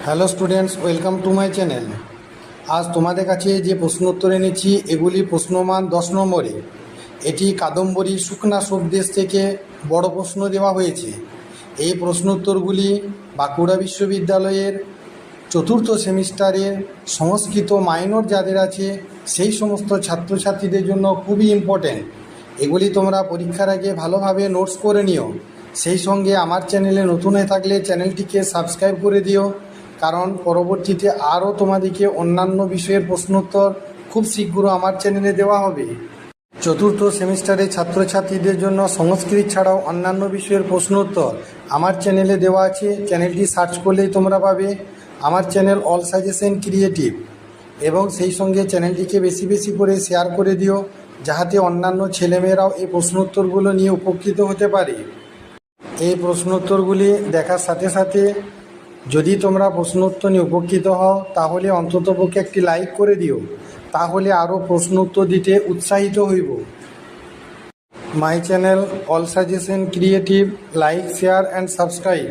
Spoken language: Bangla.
Hello students, welcome to my channel. আজ তোমাদের কাছে যে প্রশ্ন উত্তর এনেছি এগুলি প্রশ্নমান 10 নম্বরে। এটি কাদম্বরী শুকনা শব্দের থেকে বড় প্রশ্ন দেওয়া হয়েছে। এই প্রশ্ন উত্তরগুলি বাঁকুড়া বিশ্ববিদ্যালয়ের চতুর্থ সেমিস্টারের সংস্কৃত মাইনর যাদের আছে সেই সমস্ত ছাত্রছাত্রীদের জন্য খুবই ইম্পর্ট্যান্ট। এগুলি তোমরা পরীক্ষার আগে ভালোভাবে নোটস করে নিও। সেই সঙ্গে আমার চ্যানেলে নতুন হয়ে থাকলে চ্যানেলটিকে সাবস্ক্রাইব করে দিও, কারণ পরবর্তীতে আরও তোমাদেরকে অন্যান্য বিষয়ের প্রশ্নোত্তর খুব শীঘ্র আমার চ্যানেলে দেওয়া হবে। চতুর্থ সেমিস্টারের ছাত্রছাত্রীদের জন্য সংস্কৃত ছাড়াও অন্যান্য বিষয়ের প্রশ্নোত্তর আমার চ্যানেলে দেওয়া আছে। চ্যানেলটি সার্চ করলেই তোমরা পাবে আমার চ্যানেল অল সাজেশন ক্রিয়েটিভ, এবং সেই সঙ্গে চ্যানেলটিকে বেশি বেশি করে শেয়ার করে দিও, যাহাতে অন্যান্য ছেলেমেয়েরাও এই প্রশ্নোত্তরগুলো নিয়ে উপকৃত হতে পারে। এই প্রশ্নোত্তরগুলি দেখার সাথে সাথে যদি তোমরা প্রশ্নোত্তর নিয়ে উপকৃত হও তাহলে অন্ততপক্ষে একটি লাইক করে দিও, তাহলে আরও প্রশ্নোত্তর দিতে উৎসাহিত হইব। My channel all suggestion creative, like, share and subscribe.